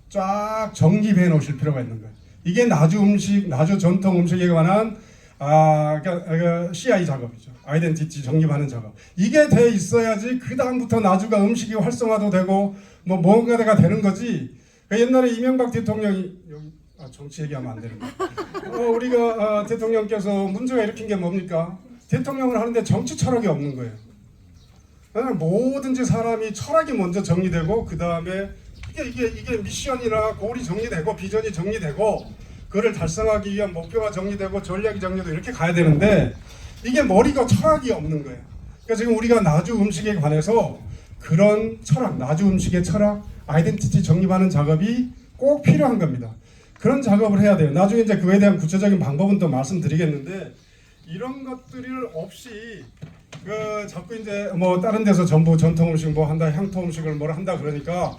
[SPEAKER 1] 쫙 정립해 놓으실 필요가 있는 거예요. 이게 나주 음식, 나주 전통 음식에 관한 CI 작업이죠. 아이덴티티 정립하는 작업. 이게 돼 있어야지 그 다음부터 나주가 음식이 활성화도 되고 뭐 뭔가가 되는 거지. 옛날에 이명박 대통령이 여기 정치 얘기하면 안 되는 거예요. 우리가 대통령께서 문제가 일으킨 게 뭡니까? 대통령을 하는데 정치 철학이 없는 거예요. 뭐든지 사람이 철학이 먼저 정리되고 그 다음에 이게 미션이나 골이 정리되고 비전이 정리되고 그거를 달성하기 위한 목표가 정리되고 전략이 정리되고 이렇게 가야 되는데 이게 머리가 철학이 없는 거예요. 그러니까 지금 우리가 나주 음식에 관해서 그런 철학, 나주 음식의 철학, 아이덴티티 정립하는 작업이 꼭 필요한 겁니다. 그런 작업을 해야 돼요. 나중에 이제 그에 대한 구체적인 방법은 또 말씀드리겠는데 이런 것들을 없이 자꾸 이제 뭐 다른 데서 전부 전통 음식 뭐 한다, 향토 음식을 뭘 한다 그러니까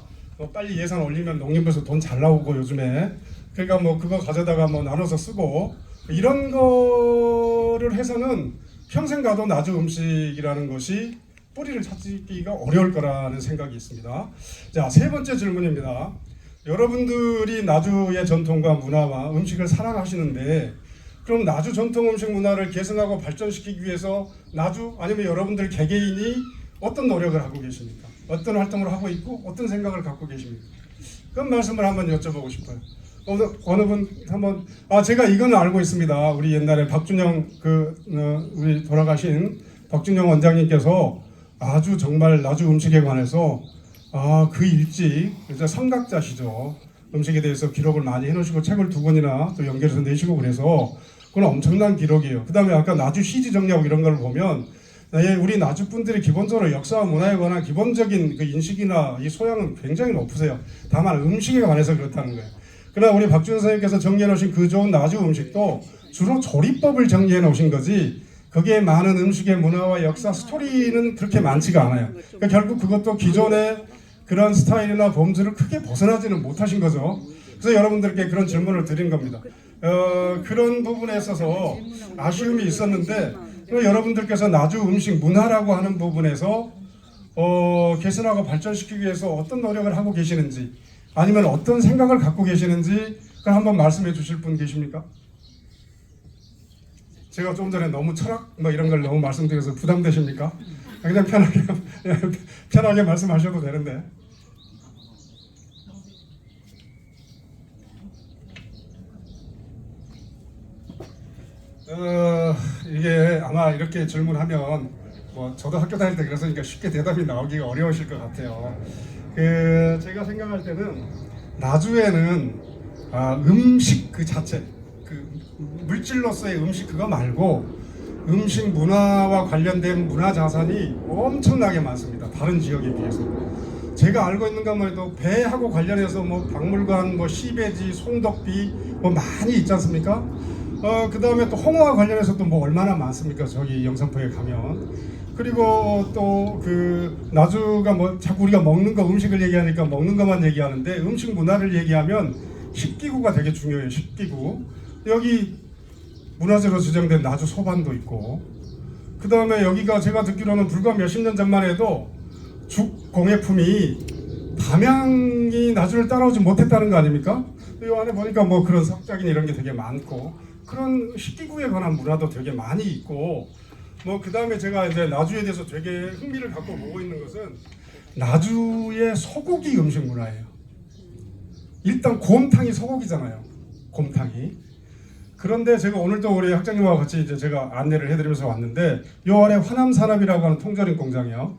[SPEAKER 1] 빨리 예산 올리면 농림부에서 돈 잘 나오고 요즘에 그러니까 뭐 그거 가져다가 뭐 나눠서 쓰고 이런 거를 해서는 평생 가도 나주 음식이라는 것이 뿌리를 찾기가 어려울 거라는 생각이 있습니다. 자, 세 번째 질문입니다. 여러분들이 나주의 전통과 문화와 음식을 사랑하시는데 그럼 나주 전통 음식 문화를 계승하고 발전시키기 위해서 나주 아니면 여러분들 개개인이 어떤 노력을 하고 계십니까? 어떤 활동을 하고 있고 어떤 생각을 갖고 계십니까? 그런 말씀을 한번 여쭤보고 싶어요. 어느 분 한번 제가 이거는 알고 있습니다. 우리 옛날에 박준영 우리 돌아가신 박준영 원장님께서 아주 정말 나주 음식에 관해서 그 일찍 이제 선각자시죠. 음식에 대해서 기록을 많이 해놓으시고 책을 2권이나 또 연결해서 내시고 그래서 그건 엄청난 기록이에요. 그 다음에 아까 나주 시지 정리하고 이런 걸 보면 우리 나주 분들이 기본적으로 역사와 문화에 관한 기본적인 그 인식이나 이 소양은 굉장히 높으세요. 다만 음식에 관해서 그렇다는 거예요. 그러나 우리 박준영 선생님께서 정리해 놓으신 그 좋은 나주 음식도 주로 조리법을 정리해 놓으신 거지 거기에 많은 음식의 문화와 역사 스토리는 그렇게 많지가 않아요. 그러니까 결국 그것도 기존의 그런 스타일이나 범주를 크게 벗어나지는 못하신 거죠. 그래서 여러분들께 그런 질문을 드린 겁니다. 그런 부분에 있어서 아쉬움이 있었는데 여러분들께서 나주 음식 문화라고 하는 부분에서 개선하고 발전시키기 위해서 어떤 노력을 하고 계시는지 아니면 어떤 생각을 갖고 계시는지 그걸 한번 말씀해 주실 분 계십니까? 제가 좀 전에 너무 철학 뭐 이런 걸 너무 말씀드려서 부담되십니까? 그냥 편하게 말씀하셔도 되는데. 이게 아마 이렇게 질문하면 뭐 저도 학교 다닐 때 그랬으니까 쉽게 대답이 나오기가 어려우실 것 같아요. 제가 생각할 때는 나주에는 음식 그 자체 그 물질로서의 음식 그거 말고 음식 문화와 관련된 문화 자산이 엄청나게 많습니다. 다른 지역에 비해서. 제가 알고 있는 것만 해도 배하고 관련해서 뭐 박물관, 뭐 시베지, 송덕비 뭐 많이 있지 않습니까? 그 다음에 또 홍어와 관련해서 또 뭐 얼마나 많습니까? 저기 영산포에 가면. 그리고 또 그 나주가 뭐 자꾸 우리가 먹는 거 음식을 얘기하니까 먹는 것만 얘기하는데 음식 문화를 얘기하면 식기구가 되게 중요해요. 식기구. 여기 문화재로 지정된 나주 소반도 있고 그 다음에 여기가 제가 듣기로는 불과 몇십 년 전만 해도 죽 공예품이 담양이 나주를 따라오지 못했다는 거 아닙니까? 이 안에 보니까 뭐 그런 석작인 이런 게 되게 많고 그런 식기구에 관한 문화도 되게 많이 있고 뭐 그 다음에 제가 이제 나주에 대해서 되게 흥미를 갖고 보고 있는 것은 나주의 소고기 음식 문화예요. 일단 곰탕이 소고기잖아요. 곰탕이. 그런데 제가 오늘도 우리 학장님과 같이 이제 제가 안내를 해드리면서 왔는데 요 아래 화남산업이라고 하는 통조림 공장이요.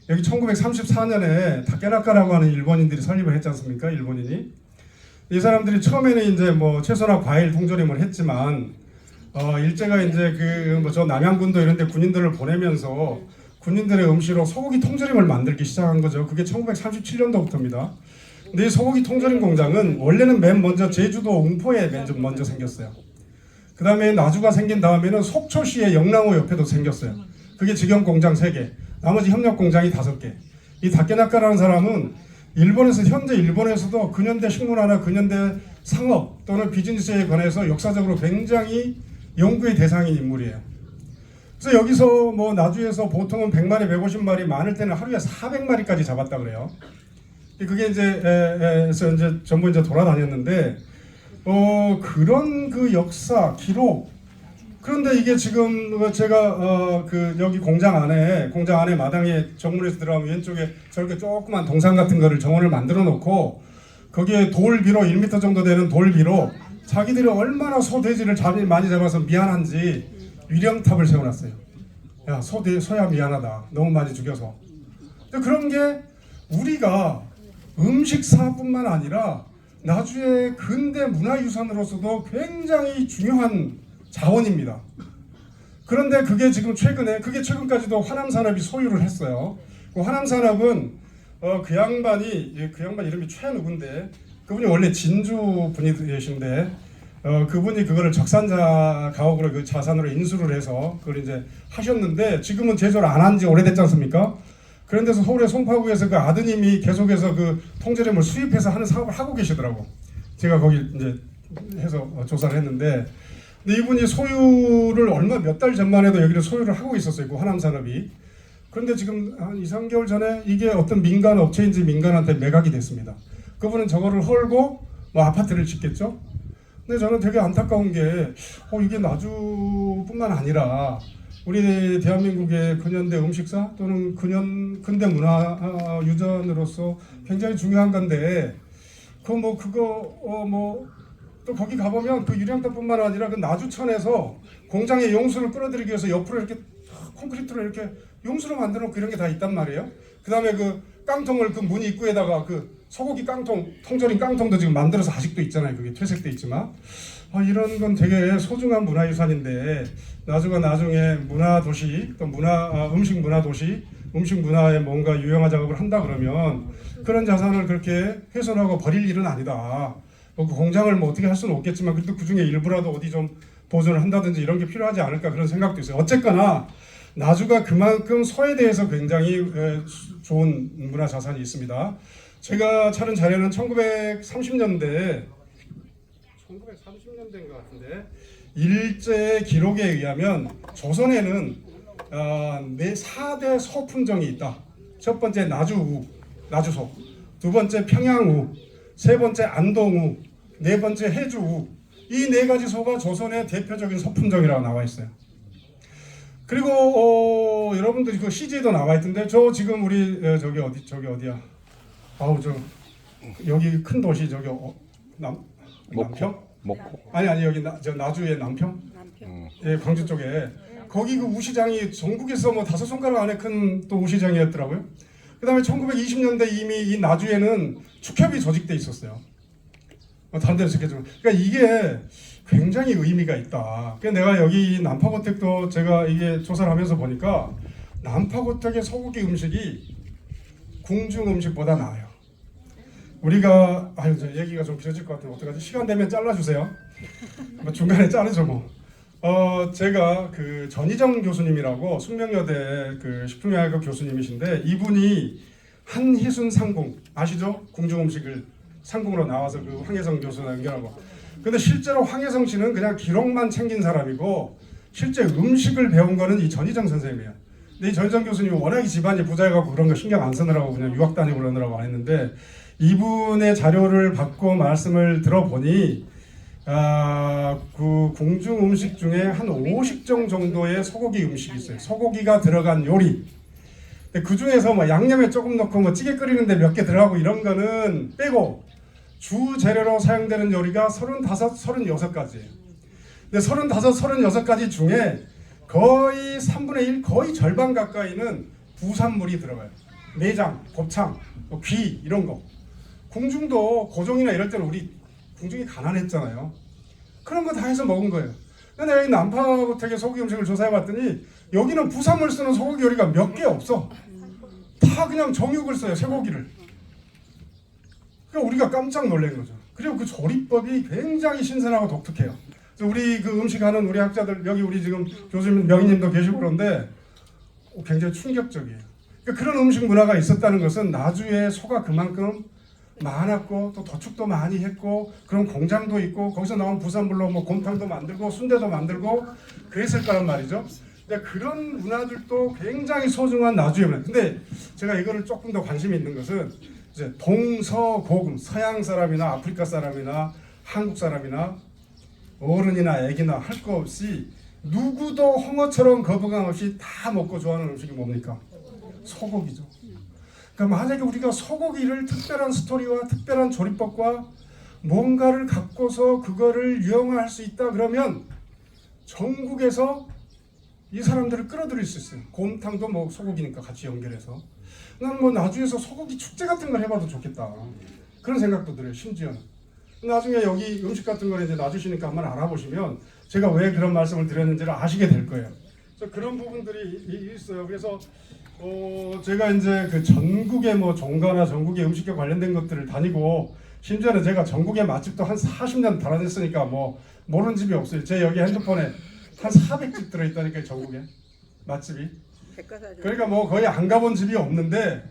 [SPEAKER 1] 여기 1934년에 다케나카라고 하는 일본인들이 설립을 했지 않습니까? 일본인이. 이 사람들이 처음에는 이제 뭐 채소나 과일 통조림을 했지만 일제가 이제 저 남양군도 이런 데 군인들을 보내면서 군인들의 음식으로 소고기 통조림을 만들기 시작한 거죠. 그게 1937년도부터입니다. 근데 이 소고기 통조림 공장은 원래는 맨 먼저 제주도 웅포에 먼저 생겼어요. 그 다음에 나주가 생긴 다음에는 속초시의 영랑호 옆에도 생겼어요. 그게 직영 공장 3개, 나머지 협력 공장이 5개. 이 다케나카라는 사람은 현재 일본에서도 근현대 식문화나 근현대 상업 또는 비즈니스에 관해서 역사적으로 굉장히 연구의 대상인 인물이에요. 그래서 여기서 뭐 나주에서 보통은 100마리, 150마리, 많을 때는 하루에 400마리까지 잡았다 그래요. 그게 이제 전부 이제 돌아다녔는데 그런 그 역사 기록. 그런데 이게 지금 제가 여기 공장 안에 마당에 정문에서 들어가면 왼쪽에 저렇게 조그만 동산 같은 거를 정원을 만들어 놓고 거기에 돌비로 1m 정도 되는 돌비로 자기들이 얼마나 소돼지를 많이 잡아서 미안한지 위령탑을 세워놨어요. 야, 소야 미안하다. 너무 많이 죽여서. 근데 그런 게 우리가 음식사뿐만 아니라 나주의 근대 문화유산으로서도 굉장히 중요한 자원입니다. 그런데 그게 최근까지도 화남산업이 소유를 했어요. 그 화남산업은 그 양반이 이름이 최 누군데 그분이 원래 진주 분이 계신데 그분이 그거를 적산자 가옥으로 그 자산으로 인수를 해서 그걸 이제 하셨는데 지금은 제조를 안 한 지 오래됐지 않습니까? 그런 데서 서울의 송파구에서 그 아드님이 계속해서 그 통제림을 수입해서 하는 사업을 하고 계시더라고. 제가 거기 이제 해서 조사를 했는데 근데 이분이 소유를 몇 달 전만 해도 여기를 소유를 하고 있었어요. 그 화남산업이. 그런데 지금 한 2, 3개월 전에 이게 어떤 민간 업체인지 민간한테 매각이 됐습니다. 그분은 저거를 헐고 뭐 아파트를 짓겠죠. 근데 저는 되게 안타까운 게 이게 나주뿐만 아니라 우리 대한민국의 근현대 음식사 또는 근대 문화 유전으로서 굉장히 중요한 건데 또 거기 가보면 그 유령탑뿐만 아니라 그 나주천에서 공장의 용수를 끌어들이기 위해서 옆으로 이렇게 콘크리트로 이렇게 용수로 만들어 놓고 이런 게 다 있단 말이에요. 그 다음에 그 깡통을 그 문 입구에다가 그 소고기 깡통, 통조림 깡통도 지금 만들어서 아직도 있잖아요. 그게 퇴색돼 있지만 이런 건 되게 소중한 문화유산인데 나주가 나중에 문화도시 또 음식 문화도시 음식 문화에 뭔가 유형화 작업을 한다 그러면 그런 자산을 그렇게 훼손하고 버릴 일은 아니다. 그 공장을 뭐 어떻게 할 수는 없겠지만 그래도 그 중에 일부라도 어디 좀 보존을 한다든지 이런 게 필요하지 않을까 그런 생각도 있어요. 어쨌거나 나주가 그만큼 소에 대해서 굉장히 좋은 문화 자산이 있습니다. 제가 찾은 자료는 1930년대인 것 같은데 일제 기록에 의하면 조선에는 4대 소 품종이 있다. 첫 번째 나주우, 나주소, 두 번째 평양우, 세 번째 안동우, 네 번째 해주우. 이 네 가지 소가 조선의 대표적인 소품종이라고 나와 있어요. 그리고 여러분들이 그 CG에도 나와 있던데 저 지금 우리 저기 어디야? 여기 큰 도시 저기 남평?
[SPEAKER 5] 목포.
[SPEAKER 1] 아니 여기 저 나주의 남평? 예, 광주 쪽에 거기 그 우시장이 전국에서 뭐 5손가락 안에 큰 또 우시장이었더라고요. 그다음에 1920년대 이미 이 나주에는 축협이 조직돼 있었어요. 다른 데는 있겠지만, 그러니까 이게 굉장히 의미가 있다. 그러니까 내가 여기 난파고택도 제가 이게 조사를 하면서 보니까 난파고택의 소고기 음식이 궁중 음식보다 나아요. 우리가 저 얘기가 좀 길어질 것 같아요. 어떡하지? 시간 되면 잘라주세요. 중간에 자르죠 뭐. 제가 그 전희정 교수님이라고 숙명여대 그 식품영양학과 교수님이신데 이분이 한희순 상궁 아시죠? 궁중 음식을 상궁으로 나와서 그 황혜성 교수랑 연결하고. 근데 실제로 황혜성 씨는 그냥 기록만 챙긴 사람이고 실제 음식을 배운 거는 이 전희정 선생님이에요. 근데 이 전희정 교수님이 워낙 집안이 부자여갖고 그런 거 신경 안 쓰느라고 그냥 유학 다니고 그러느라고 안 했는데 이분의 자료를 받고 말씀을 들어보니 그 궁중 음식 중에 한 50종 정도의 소고기 음식이 있어요. 소고기가 들어간 요리. 근데 그 중에서 뭐 양념에 조금 넣고 뭐 찌개 끓이는데 몇 개 들어가고 이런 거는 빼고 주 재료로 사용되는 요리가 35, 36가지예요. 근데 35, 36가지 중에 거의 3분의 1, 거의 절반 가까이는 부산물이 들어가요. 내장, 곱창, 귀 이런 거. 궁중도 고종이나 이럴 때는 우리 궁중이 가난했잖아요. 그런 거 다 해서 먹은 거예요. 근데 내가 이 난파고택의 소고기 음식을 조사해봤더니 여기는 부산물 쓰는 소고기 요리가 몇 개 없어. 다 그냥 정육을 써요, 쇠고기를. 그러니까 우리가 깜짝 놀란 거죠. 그리고 그 조리법이 굉장히 신선하고 독특해요. 그래서 우리 그 음식하는 우리 학자들 여기 우리 지금 교수님 명희님도 계시고 그런데 굉장히 충격적이에요. 그러니까 그런 음식 문화가 있었다는 것은 나주에 소가 그만큼 많았고 또 도축도 많이 했고 그런 공장도 있고 거기서 나온 부산물로 뭐 곰탕도 만들고 순대도 만들고 그랬을 거란 말이죠. 근데 그런 문화들도 굉장히 소중한 나주의 문화. 근데 제가 이거를 조금 더 관심이 있는 것은 이제 동서고금, 서양 사람이나 아프리카 사람이나 한국 사람이나 어른이나 애기나 할 거 없이 누구도 홍어처럼 거부감 없이 다 먹고 좋아하는 음식이 뭡니까? 소고기죠. 그러니까 만약에 우리가 소고기를 특별한 스토리와 특별한 조리법과 뭔가를 갖고서 그거를 유형화할 수 있다 그러면 전국에서 이 사람들을 끌어들일 수 있어요. 곰탕도 뭐 소고기니까 같이 연결해서. 나는 뭐 나주에서 소고기 축제 같은 걸 해봐도 좋겠다. 그런 생각도 들어요. 심지어는. 나중에 여기 음식 같은 걸 이제 놔주시니까 한번 알아보시면 제가 왜 그런 말씀을 드렸는지를 아시게 될 거예요. 그래서 그런 부분들이 있어요. 그래서 제가 이제 그 전국의 뭐 종가나 전국의 음식에 관련된 것들을 다니고 심지어는 제가 전국의 맛집도 한 40년 달아냈으니까 뭐 모르는 집이 없어요. 제 여기 핸드폰에 한 400집 들어있다니까요. 전국에 맛집이. 그러니까 뭐 거의 안 가본 집이 없는데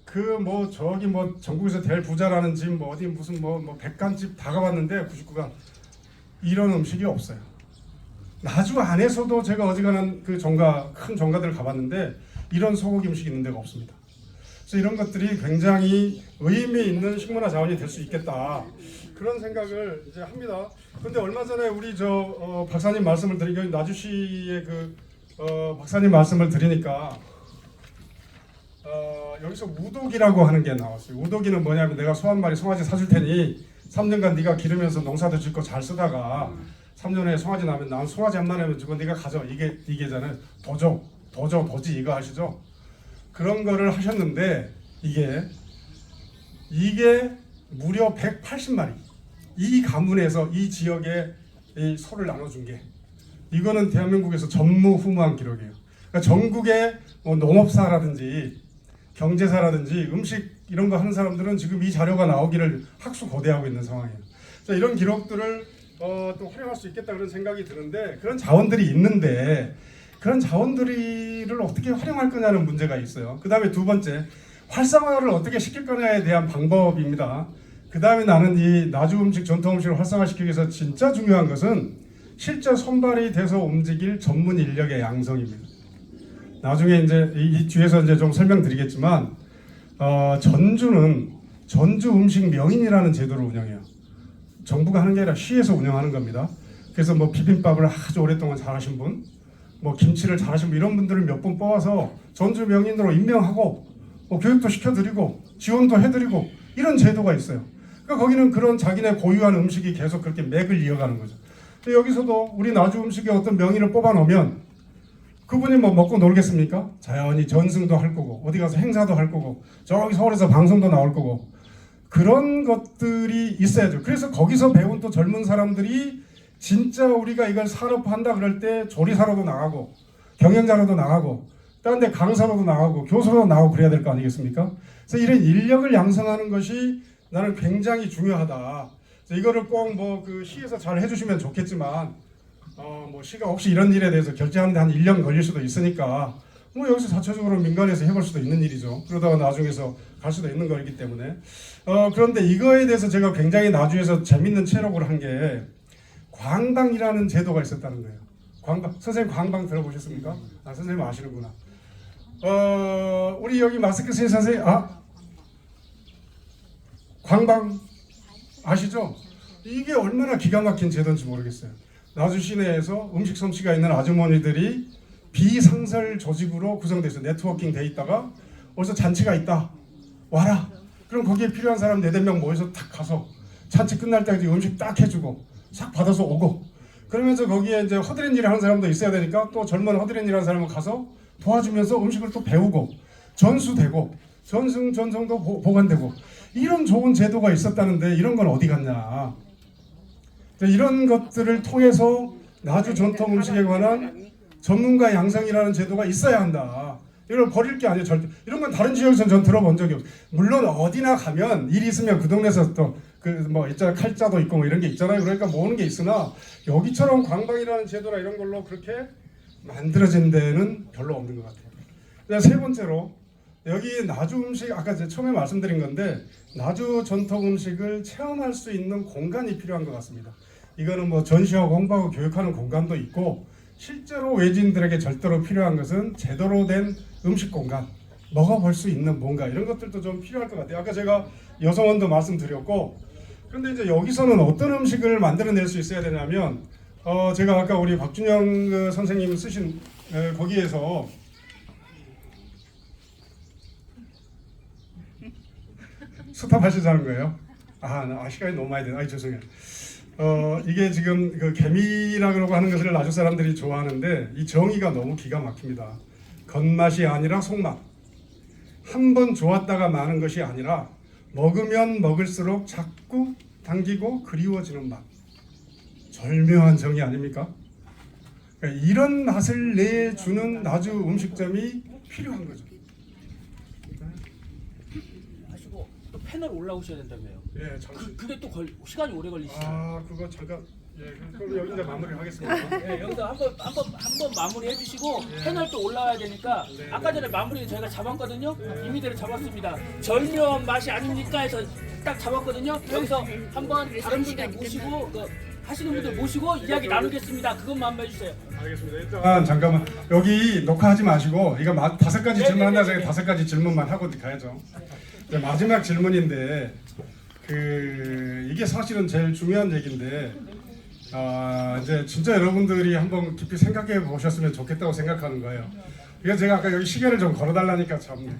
[SPEAKER 1] 그 뭐 저기 뭐 전국에서 제일 부자라는 집 뭐 어디 무슨 뭐 100간집 다 가봤는데 99간 이런 음식이 없어요. 나주 안에서도 제가 어지간한 그 종가 큰 종가들 가봤는데 이런 소고기 음식이 있는 데가 없습니다. 그래서 이런 것들이 굉장히 의미 있는 식문화 자원이 될 수 있겠다 그런 생각을 이제 합니다. 그런데 얼마 전에 우리 박사님 말씀을 드리고 나주시의 그 박사님 말씀을 드리니까 여기서 우독이라고 하는 게 나왔어요. 우독이는 뭐냐면 내가 소 한 마리 송아지 사줄 테니 3년간 네가 기르면서 농사도 짓고 잘 쓰다가 3년 후에 송아지 나면 난 송아지 한 마리면 주고 네가 가져. 이게잖아요. 도지 이거 아시죠? 그런 거를 하셨는데 이게 무려 180마리 이 가문에서 이 지역에 이 소를 나눠준 게 이거는 대한민국에서 전무후무한 기록이에요. 그러니까 전국의 뭐 농업사라든지 경제사라든지 음식 이런 거 하는 사람들은 지금 이 자료가 나오기를 학수고대하고 있는 상황이에요. 그래서 이런 기록들을 또 활용할 수 있겠다 그런 생각이 드는데 그런 자원들이 있는데 그런 자원들을 어떻게 활용할 거냐는 문제가 있어요. 그 다음에 두 번째 활성화를 어떻게 시킬 거냐에 대한 방법입니다. 그 다음에 나는 이 나주 음식 전통 음식을 활성화시키기 위해서 진짜 중요한 것은 실제 손발이 돼서 움직일 전문 인력의 양성입니다. 나중에 이제 이 뒤에서 이제 좀 설명드리겠지만 전주는 전주 음식 명인이라는 제도를 운영해요. 정부가 하는 게 아니라 시에서 운영하는 겁니다. 그래서 뭐 비빔밥을 아주 오랫동안 잘하신 분, 뭐 김치를 잘하신 분 이런 분들을 몇 분 뽑아서 전주 명인으로 임명하고 뭐 교육도 시켜드리고 지원도 해드리고 이런 제도가 있어요. 그러니까 거기는 그런 자기네 고유한 음식이 계속 그렇게 맥을 이어가는 거죠. 근데 여기서도 우리 나주 음식에 어떤 명인을 뽑아놓으면 그분이 뭐 먹고 놀겠습니까? 자연히 전승도 할 거고 어디 가서 행사도 할 거고 저기 서울에서 방송도 나올 거고 그런 것들이 있어야죠. 그래서 거기서 배운 또 젊은 사람들이 진짜 우리가 이걸 산업화한다 그럴 때 조리사로도 나가고 경영자로도 나가고 다른 데 강사로도 나가고 교수로도 나가고 그래야 될 거 아니겠습니까? 그래서 이런 인력을 양성하는 것이 나는 굉장히 중요하다. 그래서 이거를 꼭 뭐 그 시에서 잘 해주시면 좋겠지만 뭐 시가 혹시 이런 일에 대해서 결제하는데 한 1년 걸릴 수도 있으니까 뭐 여기서 자체적으로 민간에서 해볼 수도 있는 일이죠. 그러다가 나중에서 갈 수도 있는 거기 때문에 그런데 이거에 대해서 제가 굉장히 나주에서 재밌는 체록을 한 게 광방이라는 제도가 있었다는 거예요. 광방 선생님 광방 들어보셨습니까? 아 선생님 아시는구나. 우리 여기 마스크 쓰신 선생님 광방 아시죠? 이게 얼마나 기가 막힌 제도인지 모르겠어요. 나주 시내에서 음식 솜씨가 있는 아주머니들이 비상설 조직으로 구성돼 있어요. 네트워킹 돼 있다가 어디서 잔치가 있다 와라. 그럼 거기에 필요한 사람 4-5명 모여서 탁 가서 잔치 끝날 때까지 음식 딱 해주고 싹 받아서 오고 그러면서 거기에 이제 허드렛 일을 하는 사람도 있어야 되니까 또 젊은 허드렛 일하는 사람은 가서 도와주면서 음식을 또 배우고 전수되고 전승 전성도 보관되고 이런 좋은 제도가 있었다는데 이런 건 어디 갔냐. 이런 것들을 통해서 나주 전통 음식에 관한 전문가 양성이라는 제도가 있어야 한다. 이걸 버릴 게 아니에요. 절대. 이런 건 다른 지역에서는 전 들어본 적이 없어요. 물론 어디나 가면 일이 있으면 그 동네에서 또 그 뭐 있잖아 칼자도 있고 뭐 이런 게 있잖아요. 그러니까 모으는 게 있으나 여기처럼 광방이라는 제도나 이런 걸로 그렇게 만들어진 데는 별로 없는 것 같아요. 세 번째로 여기 나주 음식 아까 제가 처음에 말씀드린 건데 나주 전통 음식을 체험할 수 있는 공간이 필요한 것 같습니다. 이거는 뭐 전시하고 홍보하고 교육하는 공간도 있고 실제로 외지인들에게 절대로 필요한 것은 제대로 된 음식 공간, 먹어볼 수 있는 뭔가 이런 것들도 좀 필요할 것 같아요. 아까 제가 여성원도 말씀드렸고 그런데 이제 여기서는 어떤 음식을 만들어낼 수 있어야 되냐면 제가 아까 우리 박준영 그 선생님 쓰신 거기에서 스탑하시자는 거예요. 시간이 너무 많이 되네. 죄송해요. 이게 지금 그 개미라 그러고 하는 것을 나주 사람들이 좋아하는데 이 정의가 너무 기가 막힙니다. 겉맛이 아니라 속맛. 한 번 좋았다가 마는 것이 아니라 먹으면 먹을수록 자꾸 당기고 그리워지는 맛. 절묘한 정의 아닙니까? 그러니까 이런 맛을 내주는 나주 음식점이 필요한 거죠.
[SPEAKER 5] 하시고 또 패널 올라오셔야 된다며요.
[SPEAKER 1] 예, 잠시.
[SPEAKER 5] 그게 또 시간이 오래 걸리시잖아요.
[SPEAKER 1] 그거 잠깐. 예, 그럼 여기 이제 마무리하겠습니다.
[SPEAKER 5] 네, 여기서 한번 마무리 해주시고 패널 또 올라와야 되니까 아까 전에 마무리 저희가 잡았거든요. 임의대로 잡았습니다. 절묘한 맛이 아닙니까 해서 딱 잡았거든요. 여기서 한번 다른 분들 모시고 하시는 분들 모시고 이야기 나누겠습니다. 그것만 한번 해주세요.
[SPEAKER 1] 알겠습니다. 일단 잠깐만 여기 녹화하지 마시고 이거 5가지 질문한다 제가 5가지 질문만 하고 가야죠. 이제 마지막 질문인데 이게 사실은 제일 중요한 얘기인데 이제 진짜 여러분들이 한번 깊이 생각해 보셨으면 좋겠다고 생각하는 거예요. 이거 제가 아까 여기 시계를 좀 걸어달라니까 참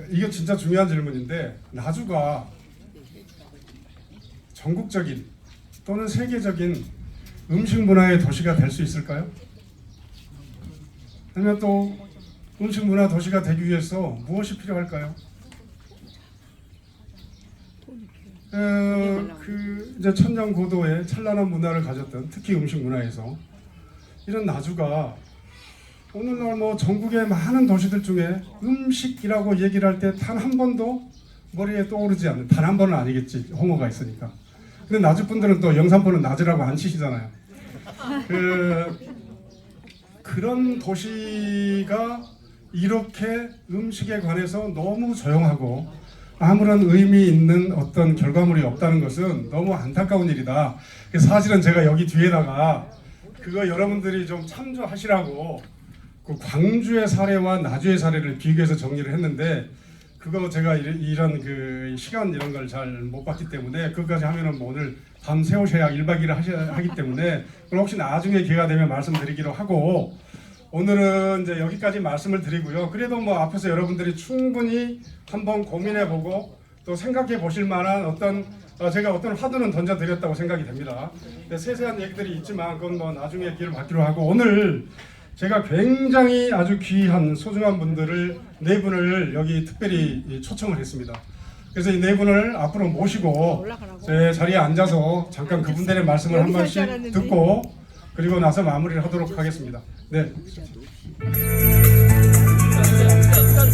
[SPEAKER 1] 이게 진짜 중요한 질문인데 나주가 전국적인 또는 세계적인 음식 문화의 도시가 될 수 있을까요? 아니면 또 음식 문화 도시가 되기 위해서 무엇이 필요할까요? 이제 천년고도의 찬란한 문화를 가졌던 특히 음식 문화에서 이런 나주가 오늘날 뭐 전국의 많은 도시들 중에 음식이라고 얘기를 할 때 단 한 번도 머리에 떠오르지 않는 단 한 번은 아니겠지 홍어가 있으니까. 근데 나주 분들은 또 영산포는 나주라고 안 치시잖아요. 그런 도시가 이렇게 음식에 관해서 너무 조용하고 아무런 의미 있는 어떤 결과물이 없다는 것은 너무 안타까운 일이다. 사실은 제가 여기 뒤에다가 그거 여러분들이 좀 참조하시라고 그 광주의 사례와 나주의 사례를 비교해서 정리를 했는데 그거 제가 이런 그 시간 이런 걸 잘 못 봤기 때문에 그것까지 하면은 뭐 오늘 밤 새우셔야 1박 2일을 하기 때문에 그럼 혹시 나중에 기회가 되면 말씀드리기로 하고 오늘은 이제 여기까지 말씀을 드리고요. 그래도 뭐 앞에서 여러분들이 충분히 한번 고민해보고 또 생각해 보실 만한 제가 어떤 화두는 던져드렸다고 생각이 됩니다. 세세한 얘기들이 있지만 그건 뭐 나중에 기회를 받기로 하고 오늘 제가 굉장히 아주 귀한 소중한 분들을 4분을 여기 특별히 초청을 했습니다. 그래서 이 4분을 앞으로 모시고 제 자리에 앉아서 잠깐 그분들의 말씀을 한 번씩 듣고 그리고 나서 마무리를 하도록 하겠습니다. 네.